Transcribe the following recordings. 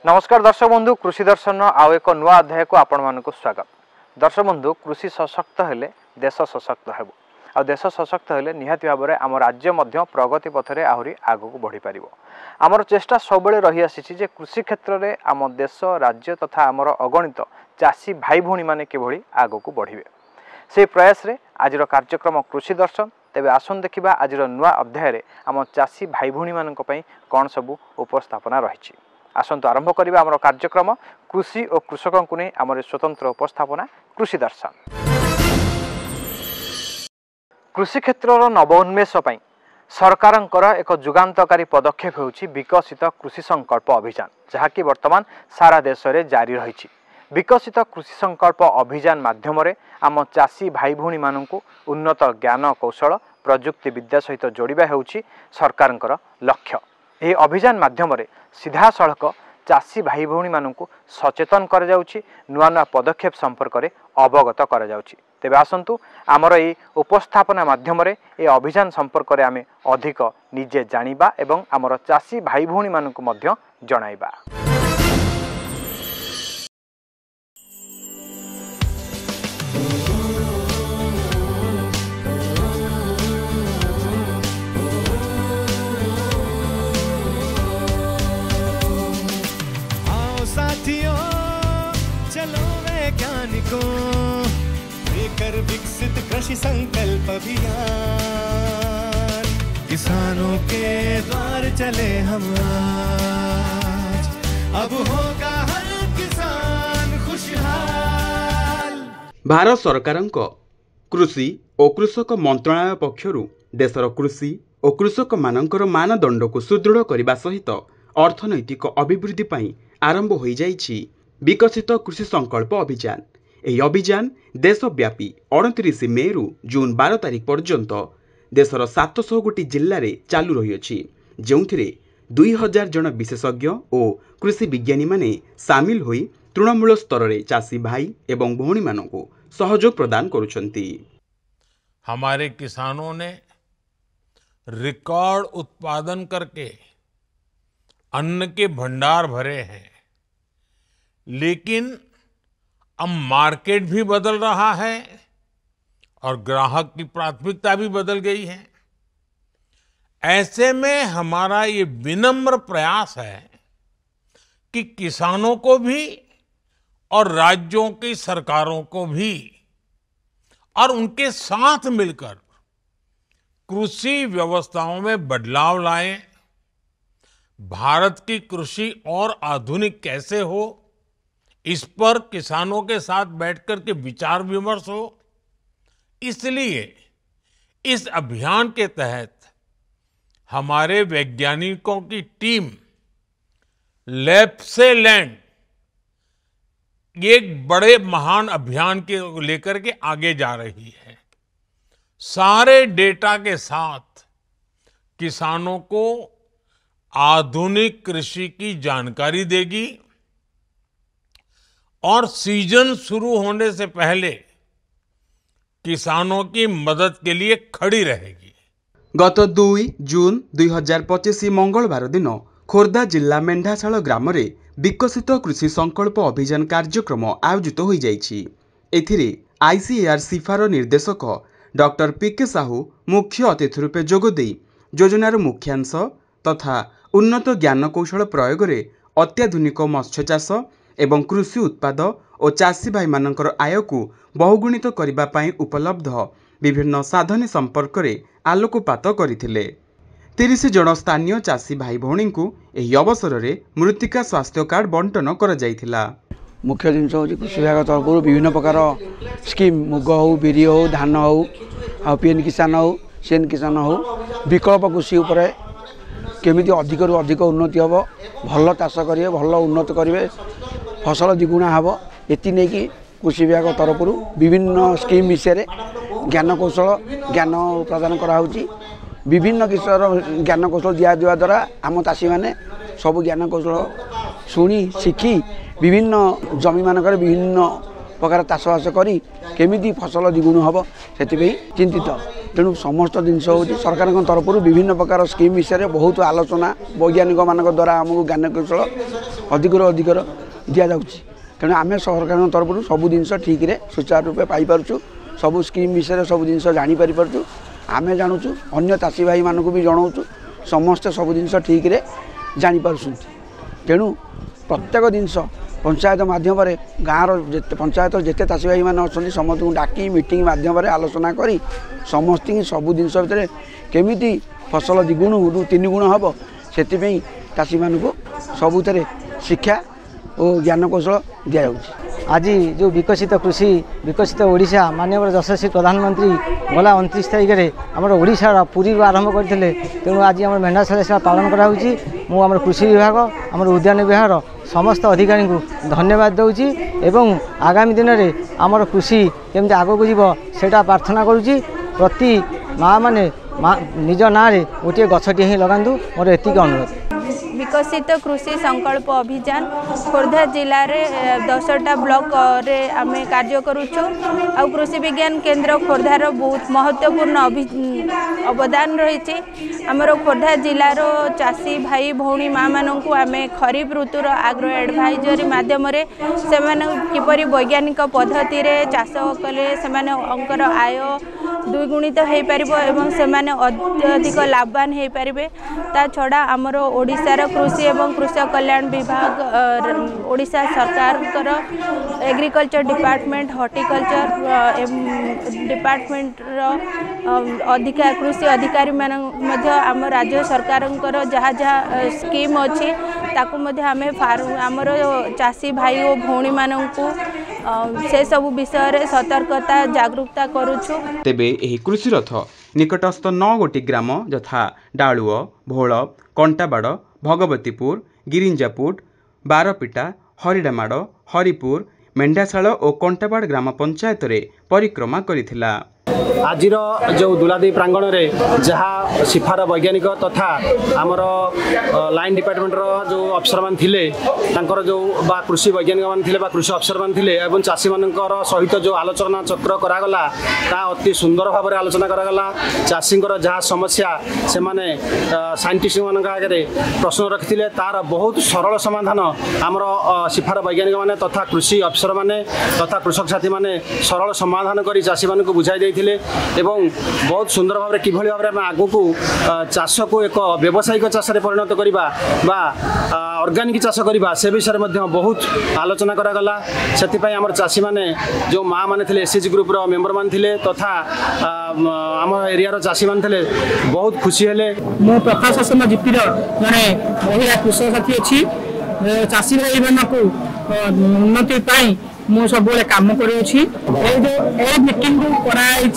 नमस्कार दर्शक बंधु कृषि दर्शन आउ एक नुआ अध्याय को आपण मानक स्वागत। दर्शक बंधु कृषि सशक्त हेले देश सशक्त हेबो आ देश सशक्त हेले निहाती भाव में आम राज्य मध्य प्रगति पथरे आहरी आगो को बढ़ी पारिबो। आमर चेष्टा सबले रही आसी जे कृषि क्षेत्र में आम देश राज्य तथा आमर अगणित चाषी भाई भौणी माने किभली आगो को बढ़िबे से प्रयास रे आजिर कार्यक्रम कृषि दर्शन। तेबे आसन देखिबा आजिर नुआ अध्याय रे आम चाषी भाई भौणी मानक पई कोन सबु उपस्थापना रहिछि। आसंतु आरंभ करिबा हमर कार्यक्रम कृषि और कृषकों को नहीं आमर स्वतंत्र उपस्थापना कृषि दर्शन। कृषि क्षेत्र नवोन्मेष पई सरकारंकर एक जुगांतकारी पदक्षेप होउछि विकसित कृषि संकल्प अभियान, जहाँकि वर्तमान सारा देश में जारी रही। विकसित कृषि संकल्प अभियान माध्यम आम चाषी भाई भौणी मानकु उन्नत ज्ञान कौशल प्रजुक्ति विद्या सहित जोड़िबा हेउछि सरकारंकर लक्ष्य। यह अभियान माध्यम सीधा सड़क चाषी भाई भौणी मानकु सचेतन कर जाउछि, नुआ नुआ पदक्षेप संपर्क में अवगत कर जाउछि। तेबे आसंतु आमर ये उपस्थापना माध्यम ये अभियान संपर्क में आमे अधिक निजे जानिबा एवं आमर चाषी भाई भौणी मानकु मध्य जणाइबा। लेकर विकसित कृषि संकल्प अभियान, किसानों के द्वार चले हम आज, अब होगा हर किसान खुशहाल। भारत सरकारक कृषि और कृषक मंत्रालय पक्षरु देशर कृषि और कृषक मानकर मानदंड को सुदृढ़ करने सहित अर्थनैतिक अभिवृद्धि पई आरंभ हो जाइछि विकसित कृषि संकल्प अभियान। यह अभियान देशव्यापी 29 मे रु जून 12 तारिख पर्यंत देशर 700 गोटी जिले में चालू रही, जो 2000 जन विशेषज्ञ और कृषि विज्ञानी माने सामिल होई तृणमूल स्तर में चाषी भाई एवं भौणी मानकु सहयोग प्रदान करुछंती। हमारे किसानों ने रिकॉर्ड उत्पादन करके अन्न के भंडार भरे हैं, लेकिन अब मार्केट भी बदल रहा है और ग्राहक की प्राथमिकता भी बदल गई है। ऐसे में हमारा ये विनम्र प्रयास है कि किसानों को भी और राज्यों की सरकारों को भी और उनके साथ मिलकर कृषि व्यवस्थाओं में बदलाव लाएं। भारत की कृषि और आधुनिक कैसे हो, इस पर किसानों के साथ बैठकर के विचार विमर्श हो। इसलिए इस अभियान के तहत हमारे वैज्ञानिकों की टीम लैब से लैंड एक बड़े महान अभियान के लेकर के आगे जा रही है। सारे डेटा के साथ किसानों को आधुनिक कृषि की जानकारी देगी और सीजन शुरू होने से पहले किसानों की मदद के लिए खड़ी रहेगी। गत 2 जून 2025 मंगलवार दिन खोर्धा जिला मेंढाशाल ग्राम रे विकसित कृषि संकल्प अभियान कार्यक्रम आयोजित हो जाइछि। एथिरे आईसीएआर सिफार निर्देशक डॉक्टर पीके साहू मुख्य अतिथि रूपे जोगदे योजनार मुख्यांश तथा उन्नत ज्ञान कौशल प्रयोग रे अत्याधुनिक मत्स्य चाष एवं कृषि उत्पाद और चाषी भाई मानकर आय को बहुगुणित करने पाई उपलब्ध विभिन्न साधन संपर्क में आलोकपात करथिले। 30 जन स्थानीय चाषी भाई भौणी को यह अवसर में मृत्तिका स्वास्थ्य कार्ड बंटन कर जाइथिला। मुख्य जिनस हूँ कृषि विभाग तरफ विभिन्न प्रकार स्कीम मुग हो बिरी हो धान हो आ पीएम किसान हो सीएन किसान हो विकल्प कृषि उपरे केमिति अधिक रु अधिक उन्नति हम भल चाष करेंगे भल उन्नत करेंगे फसल द्विगुणा हम एति नहीं कि कृषि विभाग तरफ विभिन्न स्कीम विषय ज्ञान कौशल ज्ञान प्रदान कराऊँगी। विभिन्न किस्म ज्ञान कौशल दिया द्वारा आम चाषी मैंने सब ज्ञान कौशल शुणी शिखी विभिन्न जमी मानक विभिन्न प्रकार चाषबास करी केमिति फसल द्विगुण हम से चिंतित तेणु समस्त जिनस हूँ सरकार तरफ विभिन्न प्रकार स्कीम विषय बहुत आलोचना वैज्ञानिक मान द्वारा आमको ज्ञान कौशल अधिक अधिक दि जाऊँगी तेणु आम सरकार तरफ सब जिन ठीक रे सुचारू रूपे पाइपरचु सब स्कीम विषय सब जिन जापर आम जानूँ अन्य चाषी भाई मानक भी जनाऊँ समस्ते सब जिन ठीक रे जापर तेणु प्रत्येक जिनस पंचायत माध्यम गाँव पंचायत जिते चाषी भाई मैंने अच्छा समस्त को डाकी मीटिंग माध्यम आलोचना करी समस्त सब जिन भितर केमी फसल 2 गुण रु 3 गुण हम से चाषी मान सबुत शिक्षा और ज्ञान कौशल दि जाऊँगी। आज जो विकसित कृषि विकसित ओडिशा माननीय यशस्वी प्रधानमंत्री गला 29 तारिख में आम ओडिशा पुरी आरंभ करते तेणु आज आम मेंढाशाला पालन कराऊँगी मुझे कृषि विभाग आम उद्यान विभाग समस्त अधिकारी को धन्यवाद दूची एवं आगामी दिन में आमर कृषि केमती आगक जीव सेटा प्रार्थना करुँची प्रति माँ मैंने निज ना गोटे गछटी ही लगातु मोर एतिक अनुरोध। विकसित कृषि संकल्प अभियान खोर्धा जिले में 10टा ब्लॉक रे आमे कार्य करुचु आ कृषि विज्ञान केन्द्र खोर्धार बहुत महत्वपूर्ण अवदान रही आमर खोर्धा जिलार चाषी भाई भौणी माँ मानू आमे खरीफ ऋतुर आग्रो एडवाइजरी माध्यम से किपरि वैज्ञानिक पद्धति रे चाष कले से आय द्विगुणित हो पार से अत्यधिक लाभवान हो पारे ता छड़ा आमर ओडिशार कृषि एवं कृषक कल्याण विभाग ओडिशा सरकार एग्रीकल्चर डिपार्टमेंट हॉर्टिकल्चर डिपार्टमेंट कृषि अधिकारी आम राज्य सरकार जहाँ जहाँ स्कीम अच्छी ताकू आमे आमर चाषी भाई और भौणी मानू से सब विषय सतर्कता जागरूकता करुछु। तेबे एही कृषि रथ निकटस्थ 9 गोटी ग्राम यथा डालुओ भोल कंटाबाड़ भगवतीपुर गिरिंजापुट बारपिटा हरिडामाड़ हरिपुर मेंढाशाल और कंटाबाड़ ग्राम पंचायत रे परिक्रमा करिथिला। आज जो दुलादी प्रांगण में जहाँ सिफार वैज्ञानिक तथा आमर लाइन डिपार्टमेंट जो अफसर मान थिले तांकर जो बा कृषि वैज्ञानिक मान थिले बा कृषि अफसर मान थिले एवं चाषी मानकर सहित जो आलोचना चक्र करागला ता अति सुंदर भाव में आलोचना करागला। चाषी जहाँ समस्या से माने साइंटिस्ट मान आगे प्रश्न रखिथिले तार बहुत सरल समाधान आमर सिफार वैज्ञानिक माने तथा कृषि अफसर माने तथा कृषक साथी माने सरल समाधान करी चाषी मान को बुझाई देथिले एवं बहुत सुंदर भाव में किभली भाव में आगु को चाष को एक व्यावसायिक चाष परिणत करवा बा ऑर्गेनिक चाष करवा से विषय में बहुत आलोचना करागला। से आम चाषी मैंने जो माँ मैंने थे एसएचजी ग्रुप मेम्बर मान थे तथा आम एरिया चाषी मान थे बहुत खुशी हेले। मो प्रशासन जीपीर जड़े महिला कृषक साथी अच्छी चाषी भाई मानक उन्नति मु सब काम करुँची मीटिंग कराई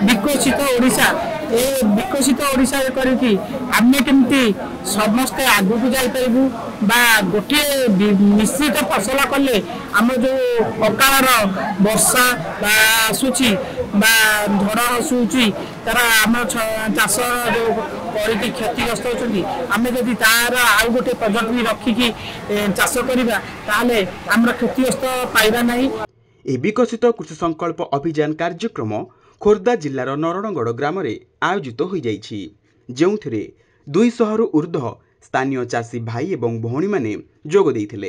विकसित ओडिशा विकसित ओडिशा करके आम केमती समस्ते आगू को जापरू बा गोटे निश्चित फसल कले आम जो अकाल वर्षा आसूची झड़ आसूची तार आम चाष जो कर क्षतिग्रस्त होती आम जदि तार आउ गोटे प्रोजेक्ट भी रखिकी चाष करवा ताले आम क्षतिग्रस्त पाइबा नहीं। ए विकसित कृषि संकल्प अभियान कार्यक्रम खोर्धा जिलार नरणगड़ ग्राम रे आयोजित हो जाइछि जेउथिरे 200 रु ऊर्ध्व स्थानीय चाषी भाई एवं भौणी माने जोग देइथिले।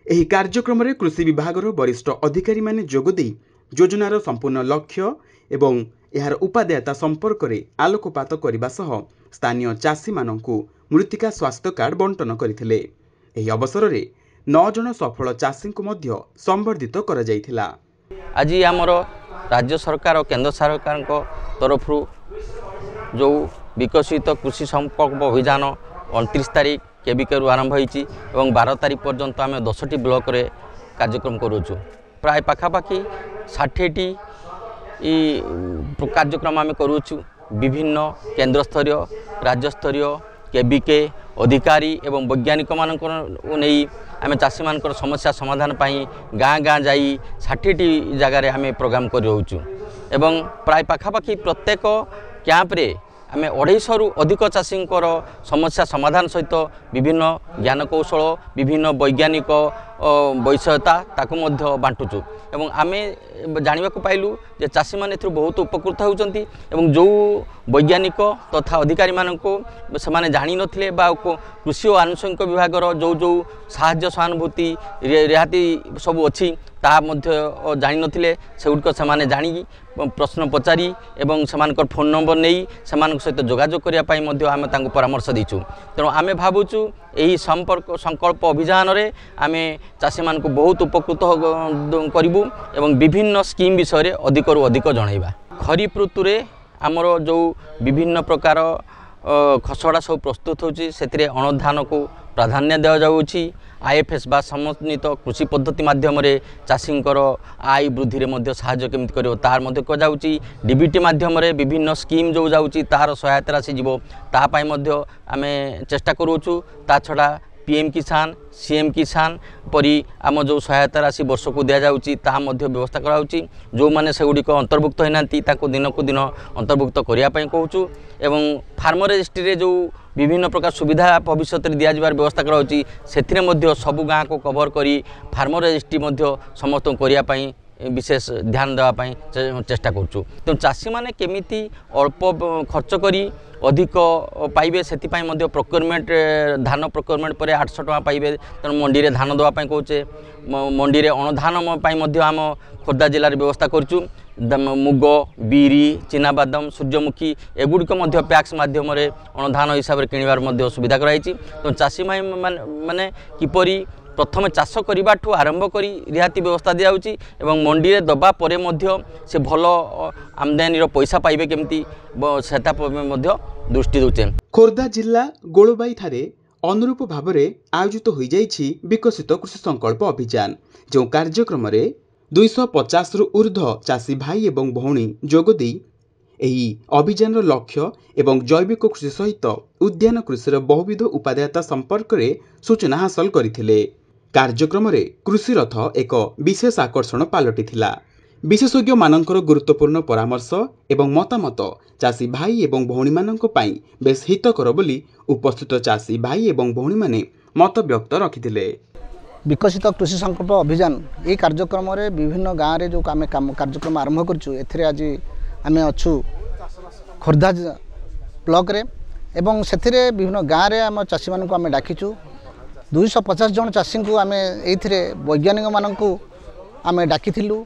एही कार्यक्रम रे कृषि विभागर वरिष्ठ अधिकारी माने जोग देई योजनार संपूर्ण लक्ष्य एवं यार उपादेयता संपर्क रे आलोकपात करबा सह स्थानीय चाषी माननकु मृत्तिका स्वास्थ्य कार्ड बंटन करथिले। एही अवसर रे 9 जन सफल चाषी को मध्य संबर्धित करा जाइथिला। आज आमर राज्य सरकार और केंद्र सरकार तरफ जो विकसित कृषि संपर्क अभियान 29 तारिख केबिके आरंभ होती 12 तारिख पर्यंत आम 10टी ब्लॉक रे कार्यक्रम करुचु प्राय पाखापाखि 60टी कार्यक्रम आम करुचु विभिन्न केंद्र स्तरीय राज्य स्तरीय केबिके अधिकारी एवं वैज्ञानिक मान नहीं आम चाषी मान समस्या समाधान पाई गाँ गाँ जाई 60टी जगार आम प्रोग्राम करूँ एवं प्राय पाखापाखि प्रत्येक कैंप्रे आम 250 रु अधिक चाषी समस्या समाधान सहित विभिन्न ज्ञान कौशल विभिन्न वैज्ञानिक ବୈଷୟତା ତାକୁ ମଧ୍ୟ ବାଣ୍ଟୁଛୁ ଏବଂ ଆମେ ଜାଣିବାକୁ ପାଇଲୁ ଯେ ଚାଷୀମାନେ ଏଥିରୁ ବହୁତ ଉପକୃତ ହେଉଛନ୍ତି ଏବଂ ଯେଉଁ ବୈଜ୍ଞାନିକ ତଥା ଅଧିକାରୀମାନଙ୍କୁ ସେମାନେ ଜାଣିନଥିଲେ ବା କୃଷି ଓ ଆନୁଷଙ୍ଗିକ ବିଭାଗର ଯେଉଁ ସାହାଯ୍ୟ ସହାନୁଭୂତି ରିହାତି ସବୁ ଅଛି ତାହା ମଧ୍ୟ ଜାଣିନଥିଲେ ସେଗୁଡ଼ିକ ସେମାନେ ଜାଣି ପ୍ରଶ୍ନ ପଚାରି ଏବଂ ସେମାନଙ୍କର ଫୋନ୍ ନମ୍ବର ନେଇ ସେମାନଙ୍କ ସହିତ ଯୋଗାଯୋଗ କରିବା ପାଇଁ ମଧ୍ୟ ଆମେ ତାଙ୍କୁ ପରାମର୍ଶ ଦେଇଛୁ। ତେଣୁ ଆମେ ଭାବୁଛୁ ଏହି ସଂକଳ୍ପ ଅଭିଯାନରେ ଆମେ ଚାଷୀମାନଙ୍କୁ ବହୁତ ଉପକୃତ କରିବୁ ଏବଂ ବିଭିନ୍ନ ସ୍କିମ୍ ବିଷୟରେ ଅଧିକରୁ ଅଧିକ ଜଣାଇବା। ଖରିଫ ଋତୁରେ ଆମର ଯେଉଁ ବିଭିନ୍ନ ପ୍ରକାର ଖସଡ଼ା ସବୁ ପ୍ରସ୍ତୁତ ହେଉଛି ସେଥିରେ ଅଣଧାନକୁ ପ୍ରାଧାନ୍ୟ ଦିଆଯାଉଛି। IFS ବା ସମନ୍ୱିତ କୃଷି ପଦ୍ଧତି ମାଧ୍ୟମରେ ଚାଷୀଙ୍କର ଆୟ ବୃଦ୍ଧିରେ ମଧ୍ୟ ସାହାଯ୍ୟ କେମିତି କରିବ ତାର ମଧ୍ୟ କୁହାଯାଉଛି। DBT ମାଧ୍ୟମରେ ବିଭିନ୍ନ ସ୍କିମ୍ ଯେଉଁ ଯାଉଛି ତାହାର ସହାୟତା ରାଶି ଯିବ ତା ପାଇଁ ମଧ୍ୟ ଆମେ ଚେଷ୍ଟା କରୁଛୁ। ତା ଛଡ଼ା PM କିଷାନ CM କିଷାନ ପରି ଆମ ଯେଉଁ ସହାୟତା ରାଶି ବର୍ଷକୁ ଦିଆଯାଉଛି ତାହା ମଧ୍ୟ ବ୍ୟବସ୍ଥା କରାଯାଉଛି। ଯେଉଁମାନେ ସେଗୁଡ଼ିକ ଅନ୍ତର୍ଭୁକ୍ତ ହୋଇନାହାନ୍ତି ତାଙ୍କୁ ଦିନକୁ ଦିନ ଅନ୍ତର୍ଭୁକ୍ତ କରିବା ପାଇଁ କହୁଛୁ ଏବଂ ଫାର୍ମର ରେଜିଷ୍ଟ୍ରିରେ ଯେଉଁ ବିଭିନ୍ନ ପ୍ରକାର ସୁବିଧା ଭବିଷ୍ୟତରେ ଦିଆଯିବାର ବ୍ୟବସ୍ଥା କରାଯାଉଛି ସେଥିରେ ମଧ୍ୟ ସବୁ ଗାଁକୁ କଭର କରି ଫାର୍ମର ରେଜିଷ୍ଟ୍ରି ମଧ୍ୟ ସମସ୍ତଙ୍କୁ କରିବା ପାଇଁ ବିଶେଷ ଧ୍ୟାନ ଦେବା ପାଇଁ ଚେଷ୍ଟା କରୁଛୁ। ତେଣୁ ଚାଷୀମାନେ କେମିତି ଅଳ୍ପ ଖର୍ଚ୍ଚ କରି ଅଧିକ ପାଇବେ ସେଥିପାଇଁ ମଧ୍ୟ ପ୍ରୋକ୍ୟୁରମେଣ୍ଟ ଧାନ ପ୍ରୋକ୍ୟୁରମେଣ୍ଟ ପରେ 800 ଟଙ୍କା ପାଇବେ। ତେଣୁ ମଣ୍ଡିରେ ଧାନ ଦେବା ପାଇଁ କହୁଛେ। ମଣ୍ଡିରେ ଅଣଧାନ ପାଇଁ ମଧ୍ୟ ଆମ ଖୋର୍ଦ୍ଧା ଜିଲ୍ଲାରେ ବ୍ୟବସ୍ଥା କରିଛୁ। ମୁଗ ବିରି ଚିନାବାଦାମ ସୂର୍ଯ୍ୟମୁଖୀ ଏଗୁଡ଼ିକ ମଧ୍ୟ ପ୍ୟାକ୍ସ ମାଧ୍ୟମରେ ଅଣଧାନ ହିସାବରେ କିଣିବାର ମଧ୍ୟ ସୁବିଧା କରାଯାଇଛି। ତେଣୁ ଚାଷୀ ମାନେ କିପରି ପ୍ରଥମେ ଚାଷ କରିବାଠୁ ଆରମ୍ଭ କରି ରିହାତି ବ୍ୟବସ୍ଥା ଦିଆଯାଉଛି ଏବଂ ମଣ୍ଡିରେ ଦେବା ପରେ ମଧ୍ୟ ସେ ଭଲ ଆମଦାନୀର ପଇସା ପାଇବେ କେମିତି ସେଟା ମଧ୍ୟ ଦୃଷ୍ଟି ଦେଉଛେ। ଖୋର୍ଦ୍ଧା ଜିଲ୍ଲା ଗୋଳବାଇଠାରେ ଅନୁରୂପ ଭାବରେ ଆୟୋଜିତ ହୋଇଯାଇଛି ବିକଶିତ କୃଷି ସଂକଳ୍ପ ଅଭିଯାନ, ଯେଉଁ କାର୍ଯ୍ୟକ୍ରମରେ 250ରୁ ଊର୍ଦ୍ଧ୍ୱ ଚାଷୀ ଭାଇ ଏବଂ ଭଉଣୀ ଯୋଗଦେଇ ଏହି ଅଭିଯାନର ଲକ୍ଷ୍ୟ ଏବଂ ଜୈବିକ କୃଷି ସହିତ ଉଦ୍ୟାନ କୃଷିର ବହୁବିଧ ଉପାଦେୟତା ସମ୍ପର୍କରେ ସୂଚନା ହାସଲ କରିଥିଲେ। କାର୍ଯ୍ୟକ୍ରମରେ କୃଷି ରଥ ଏକ ବିଶେଷ ଆକର୍ଷଣ ପାଲଟିଥିଲା। ବିଶେଷଜ୍ଞମାନଙ୍କର ଗୁରୁତ୍ୱପୂର୍ଣ୍ଣ ପରାମର୍ଶ ଏବଂ ମତାମତ ଚାଷୀ ଭାଇ ଏବଂ ଭଉଣୀମାନଙ୍କ ପାଇଁ ବେଶ ହିତକର ବୋଲି ଉପସ୍ଥିତ ଚାଷୀ ଭାଇ ଏବଂ ଭଉଣୀମାନେ ମତ ବ୍ୟକ୍ତ ରଖିଥିଲେ। ବିକଶିତ କୃଷି ସଂକଳ୍ପ ଅଭିଯାନ ଏହି କାର୍ଯ୍ୟକ୍ରମରେ ବିଭିନ୍ନ ଗାଁରେ ଯେଉଁ ଆମେ କାର୍ଯ୍ୟକ୍ରମ ଆରମ୍ଭ କରିଛୁ ଏଥିରେ ଆଜି ଆମେ ଅଛୁ ଖୋର୍ଦ୍ଧା ବ୍ଲକରେ ଏବଂ ସେଥିରେ ବିଭିନ୍ନ ଗାଁରେ ଆମ ଚାଷୀମାନଙ୍କୁ ଆମେ ଡାକିଛୁ। 250 ଜଣ ଚାଷୀଙ୍କୁ ଆମେ ଏଇଥିରେ ବୈଜ୍ଞାନିକମାନଙ୍କୁ ଆମେ ଡାକିଥିଲୁ,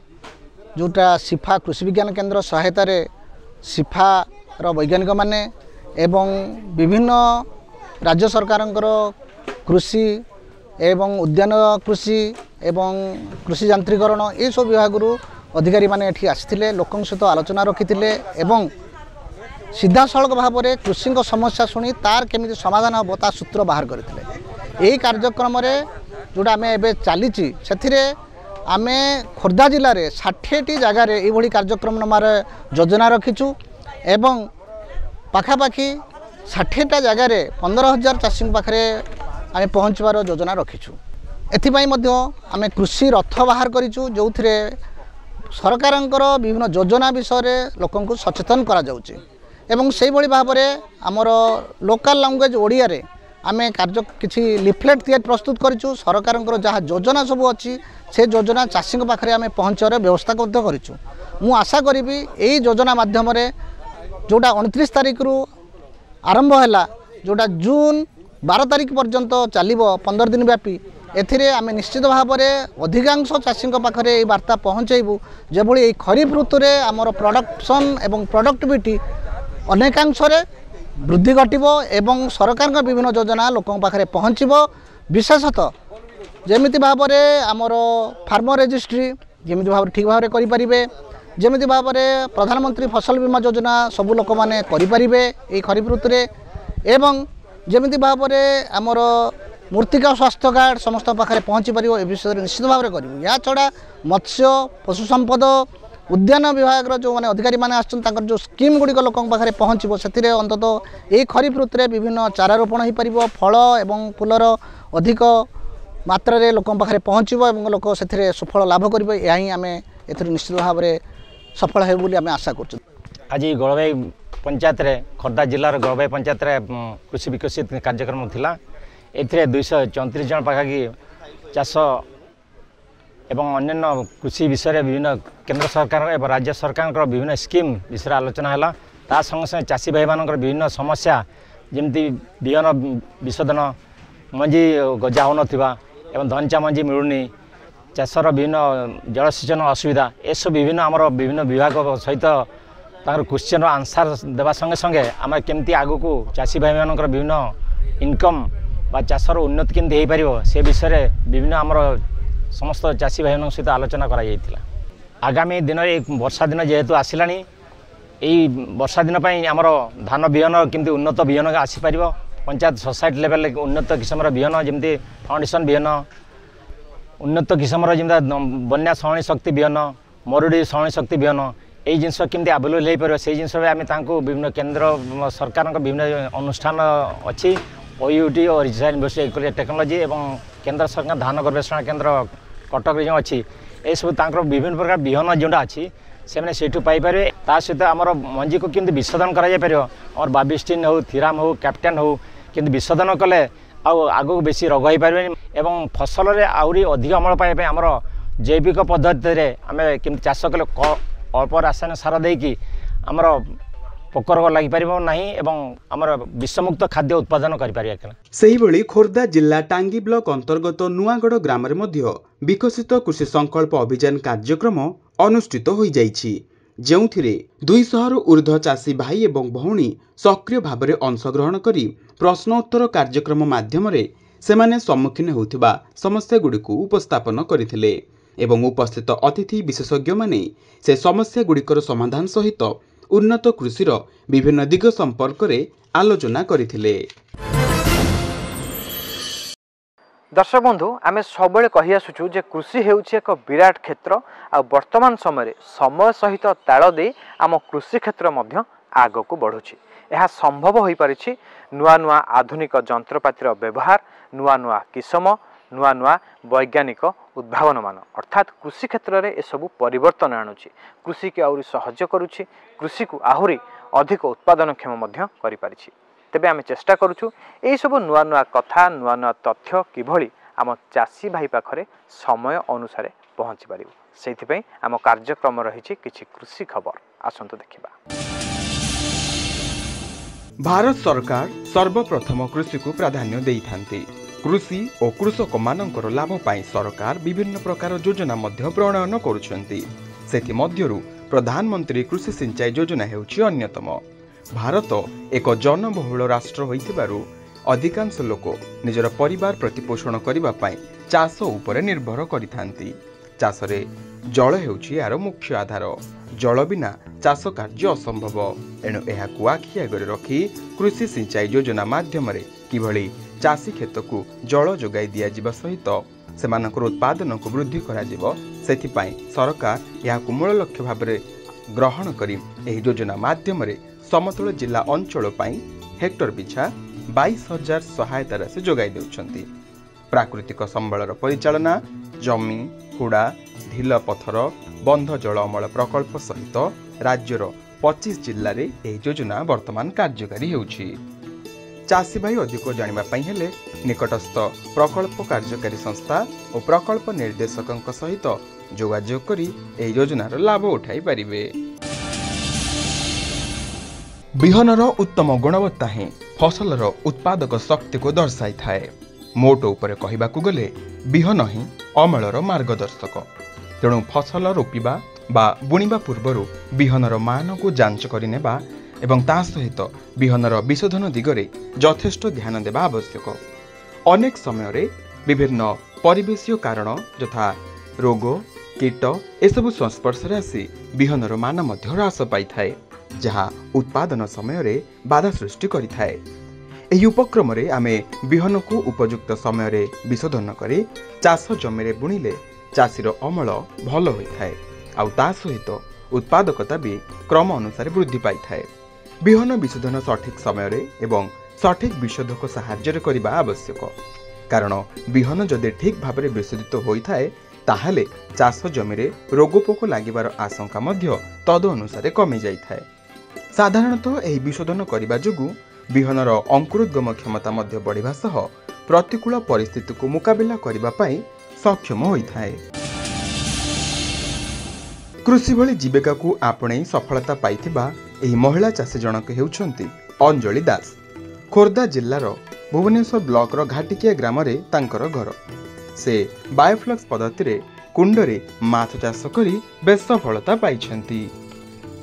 ଯେଉଁଟା ସିଫା କୃଷି ବିଜ୍ଞାନ କେନ୍ଦ୍ର ସହାୟତାରେ ସିଫାର ବୈଜ୍ଞାନିକମାନେ ଏବଂ ବିଭିନ୍ନ ରାଜ୍ୟ ସରକାରଙ୍କର କୃଷି ଏବଂ ଉଦ୍ୟାନ କୃଷି ଏବଂ କୃଷି ଯାନ୍ତ୍ରିକରଣ ଏସବୁ ବିଭାଗରୁ ଅଧିକାରୀମାନେ ଏଠି ଆସିଥିଲେ, ଲୋକଙ୍କ ସହିତ ଆଲୋଚନା ରଖିଥିଲେ ଏବଂ ସିଧାସଳଖ ଭାବରେ କୃଷିଙ୍କ ସମସ୍ୟା ଶୁଣି ତାର କେମିତି ସମାଧାନ ହେବ ତା ସୂତ୍ର ବାହାର କରିଥିଲେ। ଏହି କାର୍ଯ୍ୟକ୍ରମରେ ଯେଉଁଟା ଆମେ ଏବେ ଚାଲିଛି ସେଥିରେ ଆମେ ଖୋର୍ଦ୍ଧା ଜିଲ୍ଲାରେ 60ଟି ଜାଗାରେ ଏଇଭଳି କାର୍ଯ୍ୟକ୍ରମ ନେବାର ଯୋଜନା ରଖିଛୁ ଏବଂ ପାଖାପାଖି 60ଟା ଜାଗାରେ 15,000 ଚାଷୀଙ୍କ ପାଖରେ ଆମେ ପହଞ୍ଚିବାର ଯୋଜନା ରଖିଛୁ। ଏଥିପାଇଁ ମଧ୍ୟ ଆମେ କୃଷି ରଥ ବାହାର କରିଛୁ, ଯେଉଁଥିରେ ସରକାରଙ୍କର ବିଭିନ୍ନ ଯୋଜନା ବିଷୟରେ ଲୋକଙ୍କୁ ସଚେତନ କରାଯାଉଛି ଏବଂ ସେଇଭଳି ଭାବରେ ଆମର ଲୋକାଲ ଲାଙ୍ଗୁଏଜ ଓଡ଼ିଆରେ ଆମେ କିଛି ଲିଫଲେଟ୍ ତିଆରି ପ୍ରସ୍ତୁତ କରିଛୁ। ସରକାରଙ୍କର ଯାହା ଯୋଜନା ସବୁ ଅଛି ସେ ଯୋଜନା ଚାଷୀଙ୍କ ପାଖରେ ଆମେ ପହଞ୍ଚାଇବାର ବ୍ୟବସ୍ଥା ମଧ୍ୟ କରିଛୁ। ମୁଁ ଆଶା କରିବି ଏହି ଯୋଜନା ମାଧ୍ୟମରେ ଯେଉଁଟା 29 ତାରିଖରୁ ଆରମ୍ଭ ହେଲା, ଯେଉଁଟା ଜୁନ 12 ତାରିଖ ପର୍ଯ୍ୟନ୍ତ ଚାଲିବ 15 ଦିନ ବ୍ୟାପୀ, ଏଥିରେ ଆମେ ନିଶ୍ଚିତ ଭାବରେ ଅଧିକାଂଶ ଚାଷୀଙ୍କ ପାଖରେ ଏହି ବାର୍ତ୍ତା ପହଞ୍ଚାଇବୁ ଯେଭଳି ଏହି ଖରିଫ ଋତୁରେ ଆମର ପ୍ରଡକ୍ସନ୍ ଏବଂ ପ୍ରଡକ୍ଟିଭିଟି ଅନେକାଂଶରେ ବୃଦ୍ଧି ଘଟିବ ଏବଂ ସରକାରଙ୍କ ବିଭିନ୍ନ ଯୋଜନା ଲୋକଙ୍କ ପାଖରେ ପହଞ୍ଚିବ। ବିଶେଷତଃ ଯେମିତି ଭାବରେ ଆମର ଫାର୍ମର ରେଜିଷ୍ଟ୍ରି ଯେମିତି ଭାବରେ ଠିକ୍ ଭାବରେ କରିପାରିବେ, ଯେମିତି ଭାବରେ ପ୍ରଧାନମନ୍ତ୍ରୀ ଫସଲ ବୀମା ଯୋଜନା ସବୁ ଲୋକମାନେ କରିପାରିବେ ଏହି ଖରିଫ ଋତୁରେ ଏବଂ ଯେମିତି ଭାବରେ ଆମର ମୃତ୍ତିକା ସ୍ୱାସ୍ଥ୍ୟ କାର୍ଡ଼ ସମସ୍ତଙ୍କ ପାଖରେ ପହଞ୍ଚି ପାରିବ ଏ ବିଷୟରେ ନିଶ୍ଚିତ ଭାବରେ କରିବୁ। ଏହା ଛଡ଼ା ମତ୍ସ୍ୟ ପଶୁ ସମ୍ପଦ ଉଦ୍ୟାନ ବିଭାଗର ଯେଉଁମାନେ ଅଧିକାରୀମାନେ ଆସୁଛନ୍ତି ତାଙ୍କର ଯେଉଁ ସ୍କିମ୍ ଗୁଡ଼ିକ ଲୋକଙ୍କ ପାଖରେ ପହଞ୍ଚିବ ସେଥିରେ ଅନ୍ତତଃ ଏହି ଖରିଫ ଋତୁରେ ବିଭିନ୍ନ ଚାରା ରୋପଣ ହୋଇପାରିବ, ଫଳ ଏବଂ ଫୁଲର ଅଧିକ ମାତ୍ରାରେ ଲୋକଙ୍କ ପାଖରେ ପହଞ୍ଚିବ ଏବଂ ଲୋକ ସେଥିରେ ସୁଫଳ ଲାଭ କରିବେ। ଏହା ହିଁ ଆମେ ଏଥିରୁ ନିଶ୍ଚିତ ଭାବରେ ସଫଳ ହେବୁ ବୋଲି ଆମେ ଆଶା କରୁଛୁ। ଆଜି ଗୋଳବାଇ ପଞ୍ଚାୟତରେ ଖୋର୍ଦ୍ଧା ଜିଲ୍ଲାର ଗୋଳବାଇ ପଞ୍ଚାୟତରେ କୃଷି ବିକଶିତ କାର୍ଯ୍ୟକ୍ରମ ଥିଲା। ଏଥିରେ 234 ଜଣ ପାଖାପାଖି ଚାଷ एवं अन्य कृषि विषय विभिन्न केंद्र सरकार एवं राज्य सरकार विभिन्न स्कीम विषय आलोचना है ता संगे संगे चाषी भाई मान विभिन्न समस्या जमती बिहन विशोधन मंजी गजा हो एवं धनचा मंजी मिलूनी चाषर विभिन्न जलसेचन असुविधा ये सब विभिन्न विभाग सहित क्वेश्चन आंसर देवा संगे संगे आम केमती आग को चाषी भाई मान विभिन्न इनकम बा चाषर उन्नति केमती हो पार से विषय विभिन्न आमर समस्त चाषी भाई सहित आलोचना करा आगामी दिन में वर्षा दिन जेहेतु आसला यही वर्षा दिन आमर धान बिहन केमती उन्नत बिहन आसीपर पंचायत सोसाइटी लेवल उन्नत किस्म बिहन जमी फाउंडेशन बिहन उन्नत किस्म जमी बन्या सहनी शक्ति बिहन मरुड़ी सहनी शक्ति बिहन यही जिनस केमती आवेलेबल हो पार से जिनस विभिन्न केंद्र सरकार विभिन्न अनुष्ठान अच्छी OUT और रिसर्च यूनिवर्सिटी टेक्नोलोजी एवं केंद्र सरकार धान गवेषणा केंद्र कटक जो अच्छी ये सब विभिन्न प्रकार बिहन जोटा अच्छी से मैंने सेठू पाइपर ता सहित आमर मंजी को केमती विशोधन कर बाबिस्टिन हो थीराम हो कैप्टेन हो कि विशोधन कले आगू बेसी रोग हो पारे एवं फसल में आहरी अधिक अमल पाइबा आमर जैविक पद्धति आम केमती चाष कले अल्प रासायनिक सार देकी आमर पोक रोग लगिपर ना आमर विषमुक्त खाद्य उत्पादन कर खोर्धा जिला टांगी ब्लॉक अंतर्गत नुआगढ़ ग्राम विकसित कृषि संकल्प अभियान कार्यक्रम अनुष्ठित हो जाइछि जेउथिरे 200 रु ऊर्ध्व चाषी भाई एवं भौणी सक्रिय भाव में अंशग्रहण करी प्रश्नोत्तर कार्यक्रम माध्यम सेमाने सम्मुखीन होउथिबा समस्या गुड़िक उपस्थापन करथिले एवं उपस्थित अतिथि विशेषज्ञ माने से समस्या गुड़िकर समाधान सहित उन्नत कृषिर विभिन्न दिग संपर्क में आलोचना करथिले। दर्शक बंधु आम सब कही आसुचु जे कृषि हेउछि एक विराट क्षेत्र आ वर्तमान समय सहित ताल दे आम कृषि क्षेत्र मध्य आग को बढ़ुछि। यह संभव हो पारिछि नुआ नुआ आधुनिक जंत्रपातिर व्यवहार नुआ नुआ किसम नुआ नुआ वैज्ञानिक उद्भावन मान अर्थात कृषि क्षेत्र में यू परिवर्तन आणुछि कृषि के आहरी सहज करुछि कृषि को आहरी अधिक उत्पादनक्षम करि पारिछि। तेबे आम चेष्टा करुछु एई सब नुआ नुआ कथा नुआ नुआ तथ्य किभली आम चाषी भाई पाखरे समय अनुसार पहुँची पारिबु सेथिपई आम कार्यक्रम रहिछि किछि कृषि खबर आसंतु देखिबा। भारत सरकार सर्वप्रथम कृषि को प्राधान्य देइथांती। कृषि और कृषक मानकर लाभ पाई सरकार विभिन्न प्रकार योजना मध्य प्रणयन करुछंती। सेथि मध्यरु प्रधानमंत्री कृषि सिंचाई योजना हेउछि अन्यतम। भारत एक जनबहुल राष्ट्र होइथिबारु अधिकांश लोक निजर परिवार प्रतिपोषण करिबा पाई चाष उपरे निर्भर करिथांती। चाषरे जल हेउछि यार मुख्य आधार। जल बिना चाष कार्य असंभव। एणु एहाकु आखि आगरे रखी कृषि सिंचाई योजना माध्यम किभली चाषी खेत को जल जोगाई दिया जिबा सहित सेमानकर उत्पादन को वृद्धि करा जिवो सेथिपाई सरकार याकु मूल लक्ष्य भाबरे ग्रहण करी एही योजना माध्यम समतल जिला अंचल पाई हेक्टर पिछा 22,000 सहायता राशि जोगाई देउछंती। प्राकृतिक संबलर परिचालना जमी हुड़ा ढिल पथर बंध जल अमल प्रकल्प सहित राज्यर 25 जिल्ला रे एही योजना वर्तमान कार्यकारी हेउछि। चाषी भाई अधिक जानिबा पई हेले निकटस्थ प्रकल्प कार्यकारी संस्था और प्रकल्प निर्देशक सहित जोगाजोग करी एही योजनार लाभ उठाई पारिबे। बिहनर उत्तम गुणवत्ता ही फसलर उत्पादक शक्ति को दर्शाई थाए। मोट उपरे कहिबाकु गले बिहन ही अमलर मार्गदर्शक। तेणु फसल रोपिबा बा बुणिबा पूर्वरु बिहनर मान को जांच करिनेबा एवं ता सहित बिहनर विशोधन दिगरे यथेष्ट ध्यान देबा आवश्यक। अनेक समय रे विभिन्न परिवेशीय कारण यथा रोग कीट एसबु संस्पर्श आसी बिहनर मान मध्य ह्रास पाई थाए जहाँ उत्पादन समय रे बाधा सृष्टि करिथाए। एही उपक्रम रे आमे बिहन को उपयुक्त समय रे विशोधन करी चाष जमी रे बुणिले चाषीर अमल भल होइथाए आउ ता सहित उत्पादकता भी क्रम अनुसार वृद्धि पाई थाए। बिहन विशोधन सठिक समय रे एवं सठिक विशोधक सहाय्य करबा आवश्यक कारण बिहन जदि ठीक भाव में विशोधित होइथाए ताहले चाष जमी रे रोगपोक लागिबार आशंका मध्य तद अनुसार कमी जाइथाए। साधारणतः एही विशोधन करिबा जोगु बिहनर अंकुरोद्गम क्षमता मध्य बढ़िबा सह प्रतिकूल परिस्थिति को मुकाबिला करिबा पई सक्षम होइथाए। कृषि भली जीविका को आपणे सफलता पाइथिबा एही महिला चाषी जनक हेउछंती अंजलि दास। खोर्धा जिल्लार भुवनेश्वर ब्लॉक रो घाटिकिया ग्राम रे तांकर घर। से बायोफ्लक्स पद्धति रे कुंडरे माछ चाष करी बेस सफलता पाइछंती।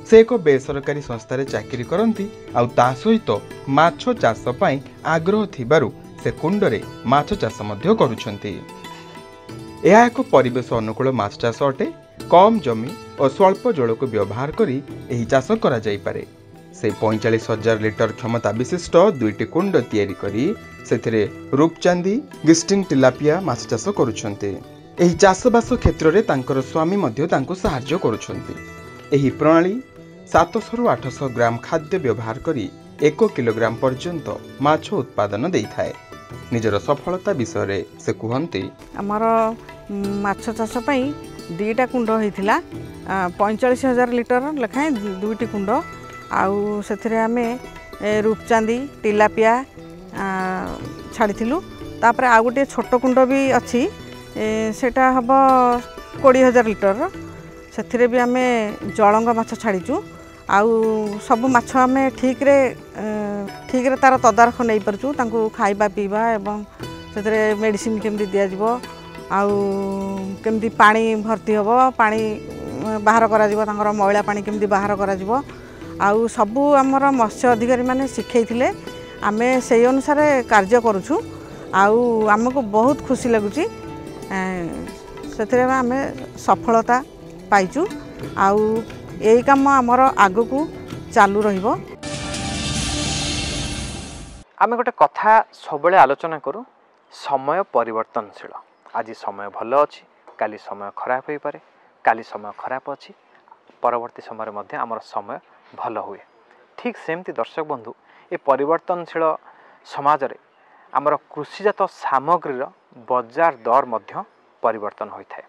से एक बेसरकारी संस्था रे चाकरी करंती आउ ता सहित माछ चाष पई आग्रह थिबारु से कुंडरे माछ चाष मध्य करूछंती। यह एक परिवेश अनुकूल माछ चाष अटे। कम जमी और स्वल्प जल को व्यवहार करी एही चाष करा जाई पारे। से 45,000 लिटर क्षमता विशिष्ट 2टी कुंड तैयारी करी सेथिरे रूपचांदी गिस्टिंग टिलापिया माछ चाष करूछंती। एही चाषबास क्षेत्र रे तांकर स्वामी मध्य तांको सहाय्य करूछंती। एही प्रणाली 700 रु 800 ग्राम खाद्य व्यवहार करी 1 किलोग्राम पर्यंत माछ उत्पादन देइथाय। निजर सफलता विषय से कहते आमर माछ चाष पई 2टा कुंड होइथिला 45,000 लिटर लेखाएं 2टी कुंड आउ सेथिरे आमे रूपचांदी टिलापिया छाड़िथिलु। तापर आ गोटे छोट कुंड भी अच्छी सेटा हब 20,000 लिटर सेथिरे भी आमे जळंग माछ छाड़ीचु। आउ सब माछ आमे ठीक रे तार तदारख नहीं परचु तांको खाइबा पीबा एवं सेथिरे मेडिसिन केमती दिया जिवो आउ केमती पानी भर्ती होबो पानी बाहर करा जिवो तांकर मैला पानी केमती बाहर करा जिवो आउ सबु हमर मत्स्य अधिकारी माने सिखैथिले। आमे सेही अनुसार कार्य करूछु आउ हमको बहुत खुशी लागुची। सेथिरे आमे सफलता पाइचु आउ एही काम हमर आगु चालू रहिबो। आमे गोटे कथा सबले आलोचना करू समय परिवर्तनशील। आज समय भल अच्छी काली समय खराब हो पारे काली समय खराब अच्छी परवर्ती समय मध्य आमर समय भल हुए। ठीक सेमती दर्शक बंधु ए परिवर्तनशील समाज रे आमर कृषिजात सामग्रीर बजार दर मध्य परिवर्तन होइथाय।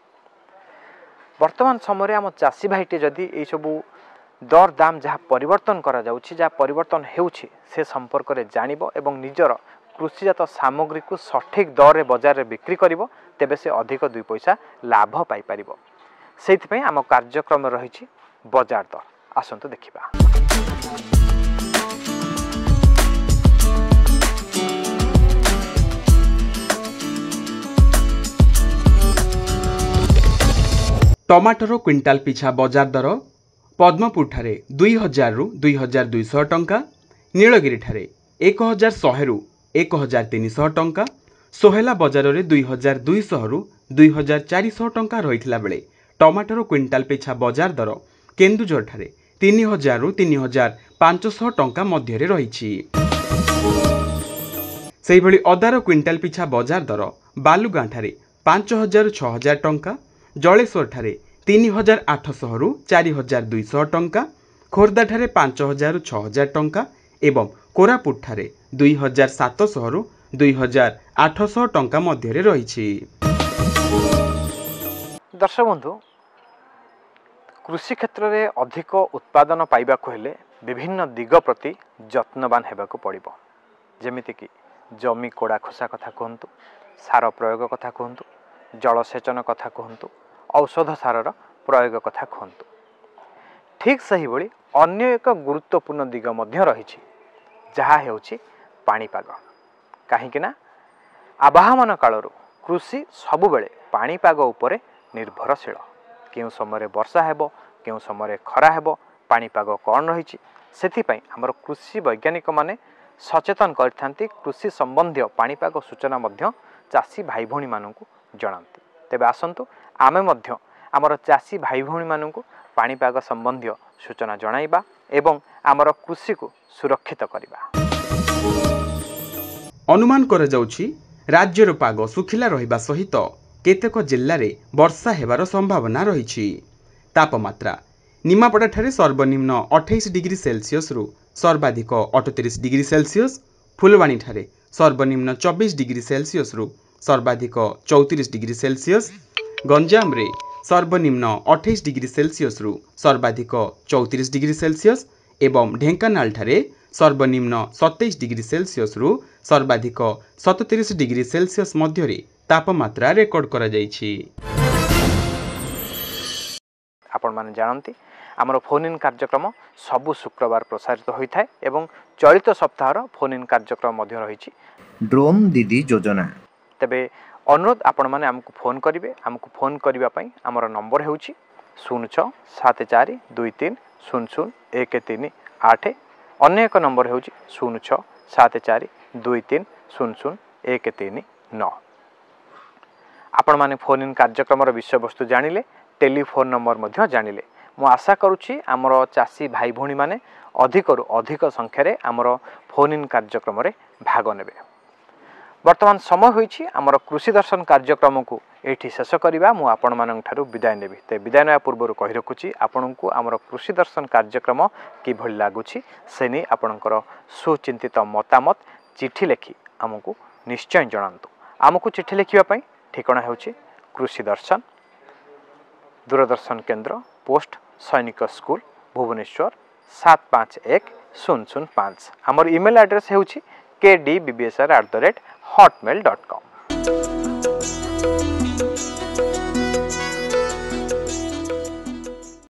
वर्तमान समय आम चाषी भाईटे जदि ये सबू दर दाम जहाँ परिवर्तन करा जाउछि जहाँ परिवर्तन हेउछि से संपर्क में जानिबो एवं निजर कृषिजात सामग्री को सठिक दर बजार में बिक्री करिबो तेबे से अधिक 2 पैसा लाभ पाई पारिबो। सेइथिपई आम कार्यक्रम रहिछि बजार दर। आसंतु देखिबा। टमाटर क्विंटाल पिछा बजार दर पद्मपुर ठारे 2,000 रु 2,200 टंका, नीलगिरी ठारे 1,100 रु 1,300 टंका, सोहेला बजार रे 2,200 रु 2,400 टंका रहिथिला बेले टमाटर क्विंटाल पिछा बजार दर केन्दुझर ठारे 3,000 रु 3,500 टंका मध्य रे रहिछि। सेहि भली अदार क्विंटाल पिछा बजार दर बालुगां ठारे 5,000 रु 6,000 टंका, जलेश्वर ठारे 3,800 रु 4,200 टंका, खोर्धा ठारे 5,000 रु 6,000 टंका एवं कोरापुट ठारे 2,700 रु 2,800 टंका मध्य रे रहिछि। दर्शक बंधु कृषि क्षेत्र में अधिक उत्पादन पाइबाकु हेले विभिन्न दिग प्रति जत्नवान हेबाकु पड़िबो। जेमिति कि जमी कोड़ा खोसा कथा कहतु, सार प्रयोग कथा कहतु, जलसेचन कथा कहतु, औषध सारर प्रयोग कथा कहतु। ठीक सही भली अन्य एक गुरुत्वपूर्ण दिग मध्य रहिछि जहा हेउछि पाणीपाग। काहेकि ना आबाहमान कालरू कृषि सबुबेले पाणीपाग उपरे निर्भरशील। केउ समय वर्षा हेबो केउ समय खरा हेबो पाणीपाग कौन रहिछि सेथिपई हमर कृषि वैज्ञानिक माने सचेतन करथांती। कृषि संबंधी पाणीपाग सूचना मध्य चाषी भाई भौणी मानकु जणांती। तेबे आसंतु आमे मध्य आमर चाषी भाई भौणी मानकु पाणीपाग संबंधी सूचना जणाइबा एवं आमर कृषि को सुरक्षित करिबा। अनुमान करा जाउछि राज्यर पाग सुखिला रहिबा सहित केतेक जिल्ला रे वर्षा हेबार संभावना रहिछि। तापमात्रा निमापड़ा ठारे सर्वनिम्न 28 डिग्री सेल्सियस रु सर्वाधिक 38 डिग्री सेल्सियस, फुलवाणी ठारे सर्वनिम्न 24 डिग्री सेल्सियस रु सर्वाधिक 34 डिग्री सेल्सियस, गंजाम रे सर्वनिम्न 28 डिग्री सेल्सियस रु सर्वाधिक 34 डिग्री सेल्सियस एवं ढेंकानाल ठारे सर्वनिम्न 27 डिग्री सेल्सियस रु सर्वाधिक 37 डिग्री सेल्सियस मध्य तापमात्रा रेकर्ड करा जाइछि। आपण माने जानती आमर फोन इन कार्यक्रम सबु शुक्रवार प्रसारित होता है एवं चलित सप्ताहर फोन इन कार्यक्रम मध्य रही ड्रोन दीदी योजना तेबे अनुरोध आपण माने हमको फोन करिवे हमको फोन करिवा पई हमर नंबर हेउची 0674230013 अन्य एक नंबर हेउची 0674230013 आपण माने फोन इन कार्यक्रम विषय वस्तु जानिले टेलीफोन नंबर मध्य जानिले मु आशा करूची आमर चासी भाई भौणी माने अधिकरु अधिक संख्यारे आमर फोन इन कार्यक्रम रे भाग नेबे। वर्तमान समय होईची आमर कृषि दर्शन कार्यक्रम को एठी शेष करिबा मु आपण मानन ठारू विदाय नेबी ते विदाय नया पूर्व कहि रखुची आपनकु आमर कृषि दर्शन कार्यक्रम कि भल लागुची सेनी आपनकर सुचिंतित मतामत चिठी लेखि आमको निश्चय जणांतु। आमको चिठी लेखिबा पई ठिकाना हेउची कृषि दर्शन दूरदर्शन केंद्र पोस्ट सैनिक स्कूल भुवनेश्वर 751005। आमर ईमेल एड्रेस हेउची kdbbsr@hotmail.com।